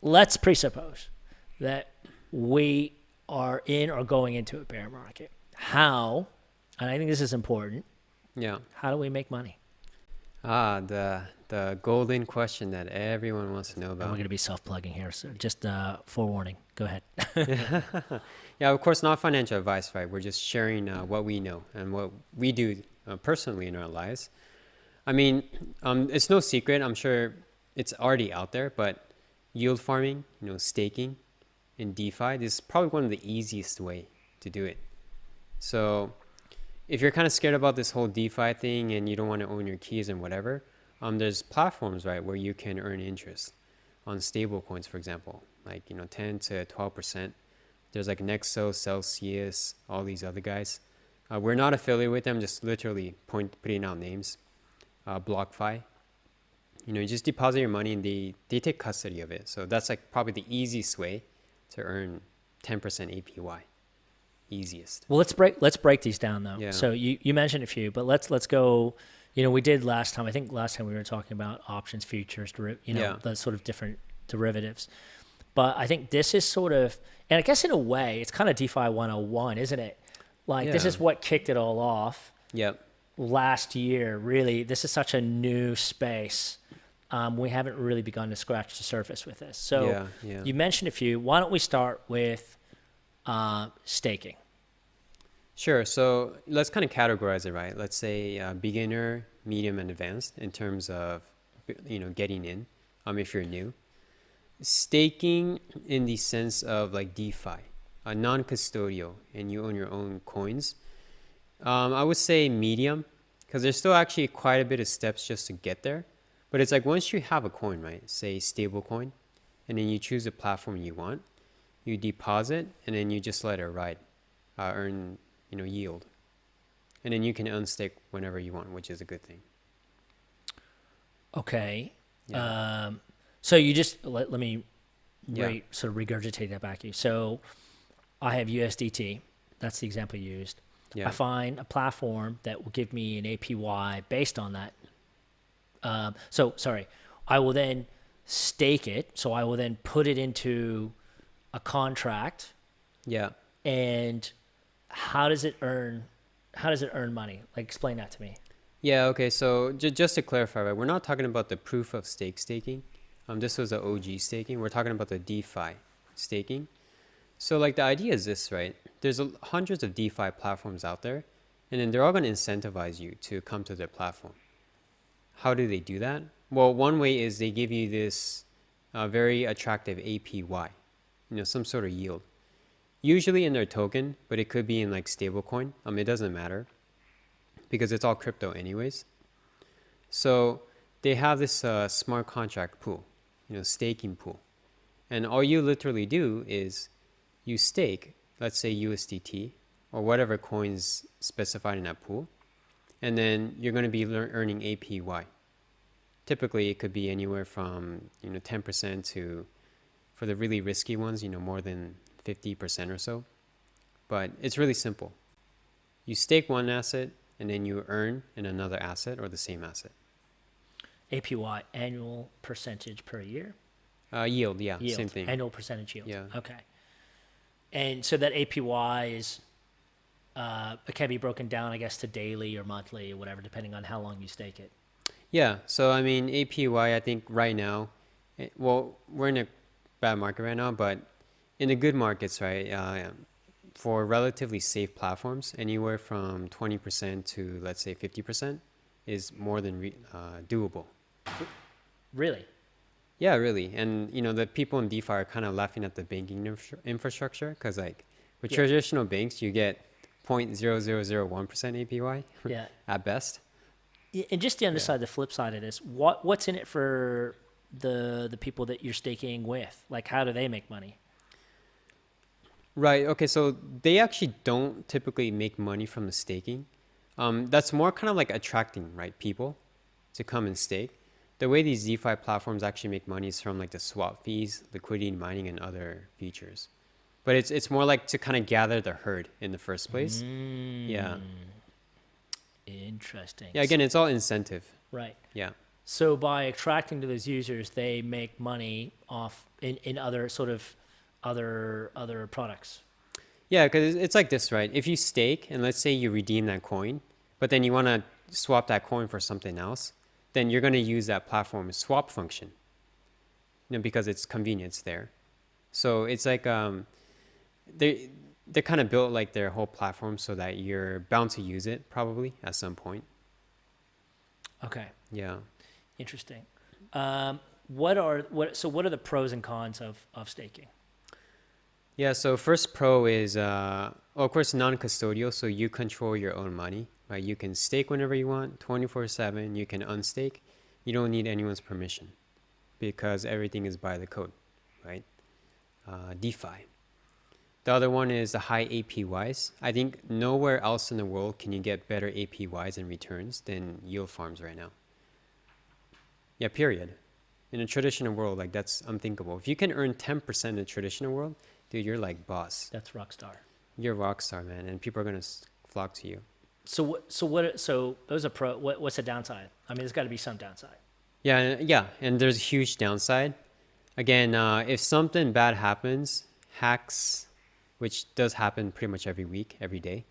let's presuppose that we are in or going into a bear market. How, and I think this is important, how do we make money? The golden question that everyone wants to know about. And we're going to be self-plugging here, so just forewarning. Go ahead. Yeah, of course, not financial advice, right? We're just sharing what we know and what we do personally in our lives. I mean, it's no secret. I'm sure it's already out there, but yield farming, staking in DeFi, this is probably one of the easiest way to do it. So if you're kind of scared about this whole DeFi thing and you don't want to own your keys and whatever, there's platforms, right, where you can earn interest on stable coins, for example, like, 10 to 12%. There's like Nexo, Celsius, all these other guys. We're not affiliated with them, just literally putting out names. BlockFi. You just deposit your money and they take custody of it. So that's like probably the easiest way to earn 10% APY. Easiest. Well, let's break these down though. Yeah. So you mentioned a few, but let's go. We did last time. I think last time we were talking about options, futures, the sort of different derivatives. But I think this is sort of, and I guess in a way, it's kind of DeFi 101, isn't it? Like this is what kicked it all off. Yep. Last year, really, this is such a new space. We haven't really begun to scratch the surface with this. So you mentioned a few. Why don't we start with staking? Sure. So let's kind of categorize it, right? Let's say beginner, medium, and advanced in terms of, getting in, if you're new. Staking in the sense of like DeFi, non-custodial, and you own your own coins. I would say medium, because there's still actually quite a bit of steps just to get there. But it's like once you have a coin, right, say stable coin, and then you choose the platform you want, you deposit, and then you just let it ride, earn yield. And then you can unstake whenever you want, which is a good thing. Okay. Yeah. So you just, let me sort of regurgitate that back to you. So I have USDT. That's the example you used. Yeah. I find a platform that will give me an APY based on that. I will then stake it. So I will then put it into a contract. Yeah. And how does it earn money? Like, explain that to me. Yeah. Okay. So just to clarify, right, we're not talking about the proof of stake staking. This was the OG staking. We're talking about the DeFi staking. So like the idea is this, right? There's hundreds of DeFi platforms out there, and then they're all going to incentivize you to come to their platform. How do they do that? Well, one way is they give you this very attractive APY, some sort of yield. Usually in their token, but it could be in like stablecoin. It doesn't matter because it's all crypto anyways. So they have this smart contract pool, staking pool. And all you literally do is you stake, let's say USDT or whatever coins specified in that pool. And then you're going to be earning APY. Typically, it could be anywhere from 10% to, for the really risky ones, more than 50% or so. But it's really simple. You stake one asset, and then you earn in another asset or the same asset. APY, annual percentage per year? Yield, yeah, same thing. Annual percentage yield. Yeah. Okay. And so that APY is, it can be broken down, I guess, to daily or monthly or whatever, depending on how long you stake it. Yeah. So, APY, I think right now, we're in a bad market right now, but in the good markets, right, for relatively safe platforms, anywhere from 20% to, let's say, 50% is more than doable. Really? Yeah, really. And, the people in DeFi are kind of laughing at the banking infrastructure because, like, with traditional banks, you get 0.0001% APY at best. And just the underside, the flip side of this, what's in it for the people that you're staking with? Like, how do they make money? Right. Okay. So they actually don't typically make money from the staking. That's more kind of like attracting, right, people to come and stake. The way these DeFi platforms actually make money is from like the swap fees, liquidity mining, and other features. But it's more like to kind of gather the herd in the first place. Yeah. Interesting. Yeah. Again, it's all incentive. Right. Yeah. So by attracting to those users, they make money off in other sort of other products. Yeah, because it's like this, right? If you stake and let's say you redeem that coin, but then you want to swap that coin for something else, then you're going to use that platform swap function, because it's convenience there. So it's like they kind of built like their whole platform so that you're bound to use it probably at some point. Okay. Yeah. Interesting. What are the pros and cons of staking? Yeah, so first pro is, of course, non-custodial, so you control your own money, right? You can stake whenever you want, 24/7. You can unstake. You don't need anyone's permission because everything is by the code, right? DeFi. The other one is the high APYs. I think nowhere else in the world can you get better APYs and returns than yield farms right now. Yeah, period. In a traditional world, like that's unthinkable. If you can earn 10% in a traditional world, dude, you're like boss. That's rockstar. You're rockstar, man, and people are gonna flock to you. So those are pro. What's the downside? I mean, there's got to be some downside. Yeah, and there's a huge downside. Again, if something bad happens, hacks, which does happen pretty much every week, every day,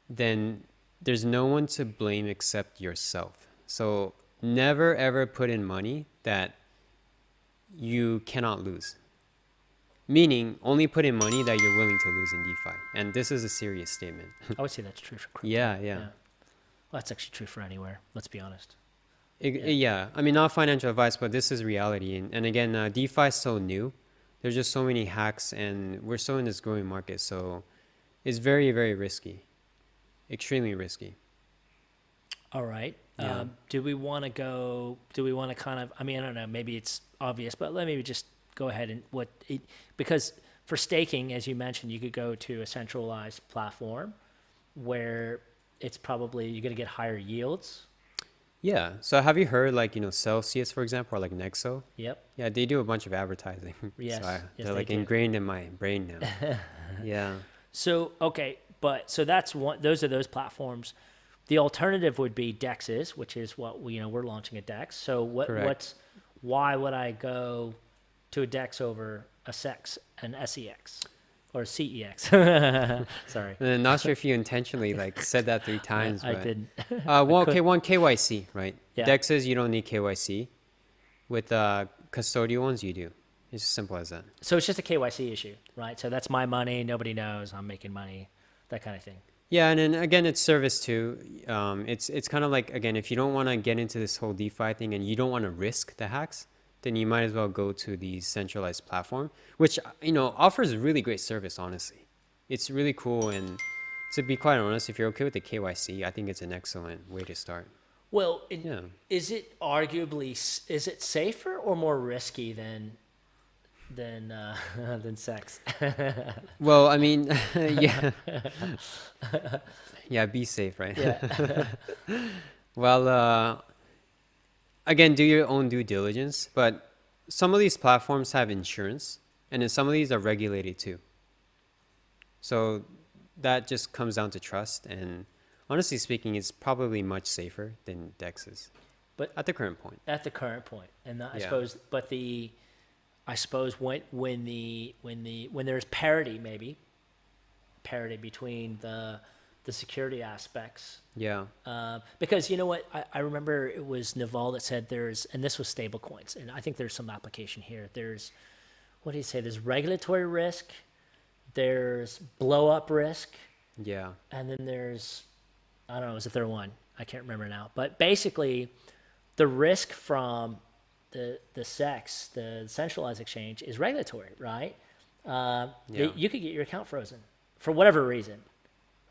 then there's no one to blame except yourself. So never ever put in money that you cannot lose. Meaning, only put in money that you're willing to lose in DeFi. And this is a serious statement. I would say that's true for crypto. Yeah. Well, that's actually true for anywhere. Let's be honest. Yeah. I mean, not financial advice, but this is reality. And again, DeFi is so new. There's just so many hacks, and we're still in this growing market. So it's very, very risky. Extremely risky. All right. Yeah. Do we want to kind of, I mean, I don't know, maybe it's obvious, but let me just go ahead and because for staking, as you mentioned, you could go to a centralized platform where it's probably, you're going to get higher yields. Yeah. So have you heard like, Celsius, for example, or like Nexo? Yep. Yeah, they do a bunch of advertising. Yes. So yes, they're like ingrained in my brain now. Yeah. So, okay. So that's one, those are those platforms. The alternative would be DEXs, which is what we're launching a DEX. So why would I go to a DEX over a SEX, an SEX, or a CEX? Sorry. Not sure if you intentionally like said that 3 times. I but, didn't. one KYC, right? Yeah. DEXs, you don't need KYC. With custodial ones, you do. It's as simple as that. So it's just a KYC issue, right? So that's my money. Nobody knows I'm making money, that kind of thing. Yeah, and then again, it's service too. It's kind of like, again, if you don't want to get into this whole DeFi thing and you don't want to risk the hacks, then you might as well go to the centralized platform, which offers really great service. Honestly, it's really cool. And to be quite honest, if you're okay with the KYC, I think it's an excellent way to start. Well, is it safer or more risky than sex? Well, I mean, yeah. Yeah, be safe, right? Yeah. Well, again, do your own due diligence, but some of these platforms have insurance, and then some of these are regulated too. So that just comes down to trust, and honestly speaking, it's probably much safer than DEXs. But at the current point. And I suppose when there's parity between the security aspects. Yeah. Because you know what, I remember it was Naval that said and this was stable coins, and I think there's some application here. There's, what do you say? There's regulatory risk, there's blow up risk. Yeah. And then there's, I don't know, it was the third one. I can't remember now. But basically, the risk from the SEX, the centralized exchange, is regulatory, right? You could get your account frozen for whatever reason,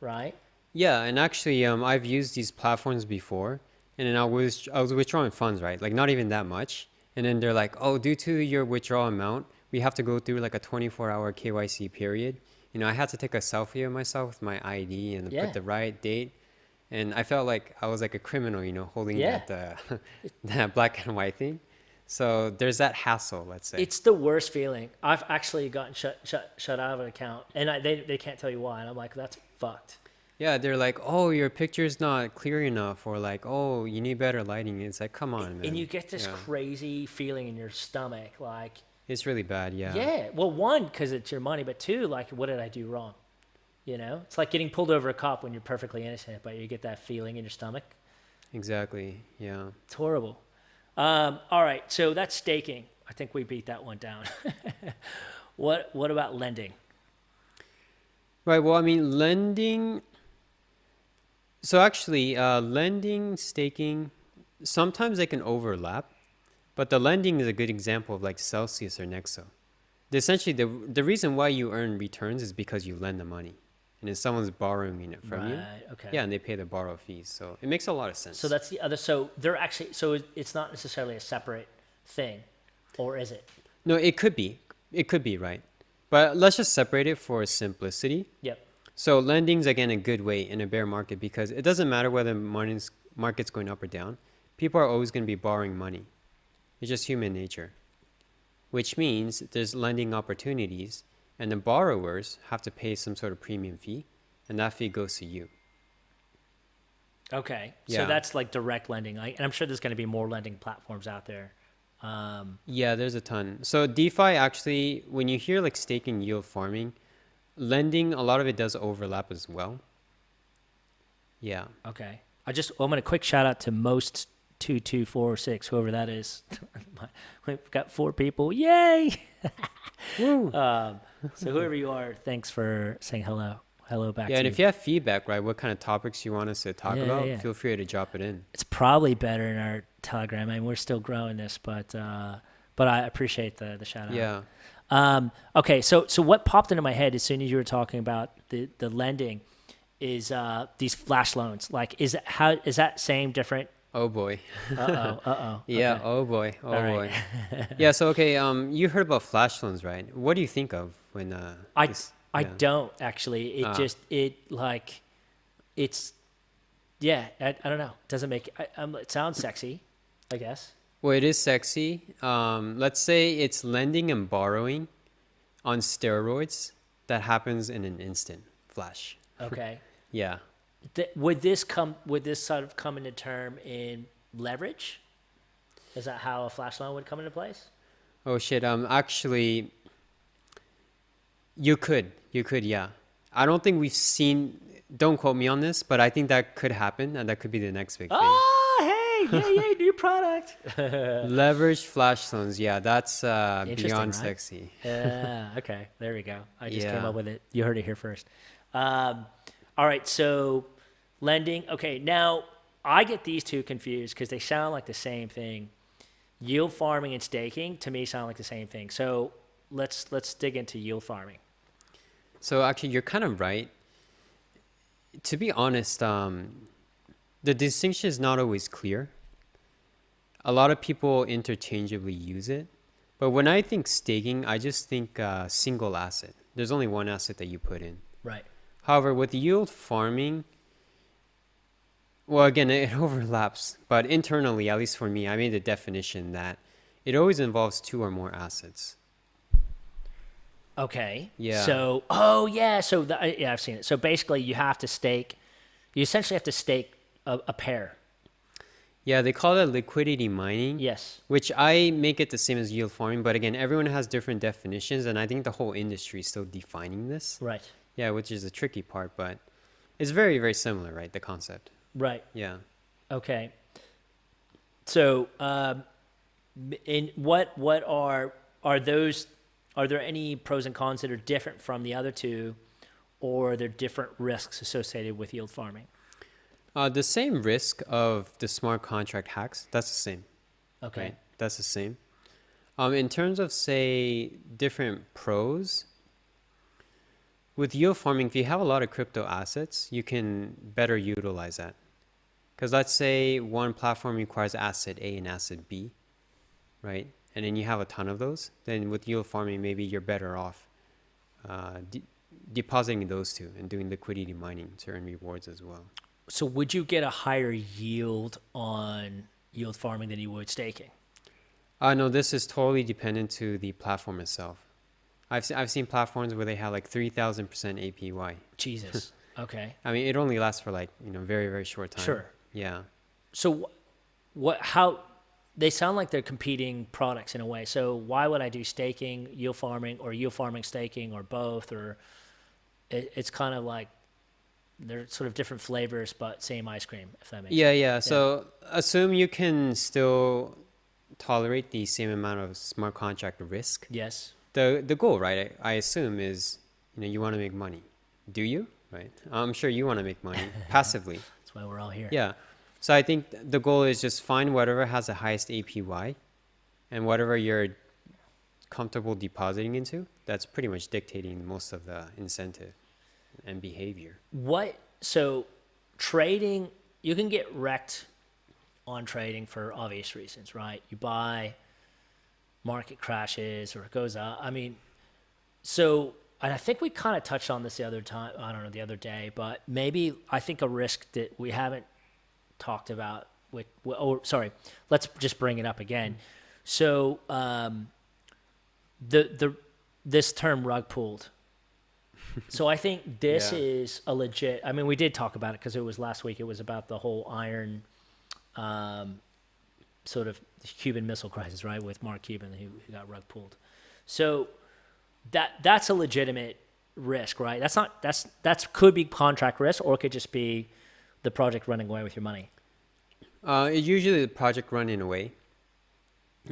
right? Yeah, and actually, I've used these platforms before, and then I was withdrawing funds, right? Like not even that much, and then they're like, "Oh, due to your withdrawal amount, we have to go through like a 24-hour KYC period." I had to take a selfie of myself with my ID and put the right date, and I felt like I was like a criminal, holding that black and white thing. So there's that hassle, let's say. It's the worst feeling. I've actually gotten shut out of an account, and they can't tell you why, and I'm like, that's fucked. Yeah, they're like, oh, your picture's not clear enough, or like, oh, you need better lighting. It's like, come on, man. And you get this crazy feeling in your stomach, like It's really bad, yeah. Yeah. Well, one, because it's your money, but two, like, what did I do wrong? You know, it's like getting pulled over a cop when you're perfectly innocent, but you get that feeling in your stomach. Exactly, yeah. It's horrible. All right, so that's staking. I think we beat that one down. What about lending? Right, well, I mean, lending. So actually, lending, staking, sometimes they can overlap, but the lending is a good example of like Celsius or Nexo. Essentially, the reason why you earn returns is because you lend the money. And then someone's borrowing it from you. Okay. Yeah, and they pay the borrow fees. So it makes a lot of sense. So that's the other. So they're actually. So it's not necessarily a separate thing, or is it? No, it could be. It could be, right? But let's just separate it for simplicity. Yep. So lending's again a good way in a bear market because it doesn't matter whether market's going up or down. People are always going to be borrowing money. It's just human nature. Which means there's lending opportunities and the borrowers have to pay some sort of premium fee and that fee goes to you. Okay. Yeah. So that's like direct lending. And I'm sure there's going to be more lending platforms out there. Yeah, there's a ton. So DeFi actually, when you hear like staking, yield farming, lending, a lot of it does overlap as well. Yeah. Okay. I'm going to quick shout out to most 2246, whoever that is. We've got 4 people. Yay! Woo. So whoever you are, thanks for saying hello. Hello back to you. Yeah, and if you have feedback, right, what kind of topics you want us to talk about, feel free to drop it in. It's probably better in our Telegram. I mean, we're still growing this, but I appreciate the shout out. Yeah. Okay, so what popped into my head as soon as you were talking about the lending is these flash loans. Like, is that same, different? Oh boy. Uh-oh. Yeah, Okay. oh boy. Oh All boy. right. Yeah, so okay, you heard about flash loans, right? What do you think of when I don't actually. I don't know. It doesn't make it sounds sexy, I guess. Well, it is sexy. Let's say it's lending and borrowing on steroids that happens in an instant. Flash. Okay. Yeah. Would this sort of come into term in leverage? Is that how a flash loan would come into place? Oh shit. Actually, you could, yeah. I don't think we've seen. Don't quote me on this, but I think that could happen, and that could be the next big thing. Oh, hey, yay, new product. Leverage flash loans, yeah, that's beyond right? sexy. Yeah, okay, there we go. I just came up with it. You heard it here first. All right, so lending. Okay, now I get these two confused because they sound like the same thing. Yield farming and staking to me sound like the same thing. So let's dig into yield farming. So actually, you're kind of right. To be honest, the distinction is not always clear. A lot of people interchangeably use it. But when I think staking, I just think single asset. There's only one asset that you put in. Right. However, with yield farming, well, again, it overlaps. But internally, at least for me, I made the definition that it always involves 2 or more assets. Okay. Yeah. So, I've seen it. So basically, you essentially have to stake a pair. Yeah, they call it liquidity mining. Yes. Which I make it the same as yield farming, but again, everyone has different definitions, and I think the whole industry is still defining this. Right. Yeah, which is the tricky part, but it's very, very similar, right? The concept. Right. Yeah. Okay. So, in what are those? Are there any pros and cons that are different from the other two, or are there different risks associated with yield farming? The same risk of the smart contract hacks, that's the same. Okay. Right? That's the same. In terms of, say, different pros, with yield farming, if you have a lot of crypto assets, you can better utilize that. Because let's say one platform requires asset A and asset B, right? And then you have a ton of those. Then with yield farming, maybe you're better off depositing those two and doing liquidity mining to earn rewards as well. So would you get a higher yield on yield farming than you would staking? No, this is totally dependent to the platform itself. I've seen platforms where they have like 3,000% APY. Jesus. Okay. I mean, it only lasts for like, very, very short time. Sure. Yeah. So how they sound like they're competing products in a way. So why would I do staking, yield farming, or yield farming staking, or both? Or it's kind of like they're sort of different flavors, but same ice cream, if that makes sense. Yeah. So assume you can still tolerate the same amount of smart contract risk. Yes. The goal, right? I assume is, you want to make money. Do you? Right. I'm sure you want to make money passively. That's why we're all here. Yeah. So I think the goal is just find whatever has the highest APY, and whatever you're comfortable depositing into, that's pretty much dictating most of the incentive and behavior. So trading, you can get wrecked on trading for obvious reasons, right? You buy, market crashes or it goes up. I mean, so, and I think we kind of touched on this the other day, but maybe I think a risk that we haven't talked about let's just bring it up again. So, this term rug pulled. So I think this is a legit, I mean, we did talk about it because it was last week. It was about the whole iron, sort of Cuban Missile Crisis, right? With Mark Cuban, who got rug pulled. So that's a legitimate risk, right? That's could be contract risk, or it could just be the project running away with your money. It's usually the project running away.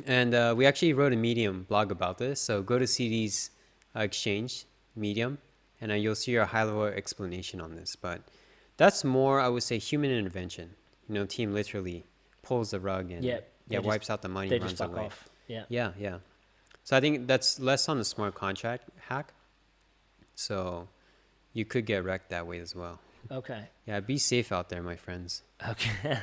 And we actually wrote a Medium blog about this. So go to CD's exchange, Medium, and you'll see a high-level explanation on this. But that's more, I would say, human intervention. Team literally pulls the rug and wipes out the money, they runs just fuck away. off. Yeah. Yeah. So I think that's less on the smart contract hack. So you could get wrecked that way as well. Okay. Yeah, be safe out there, my friends. Okay.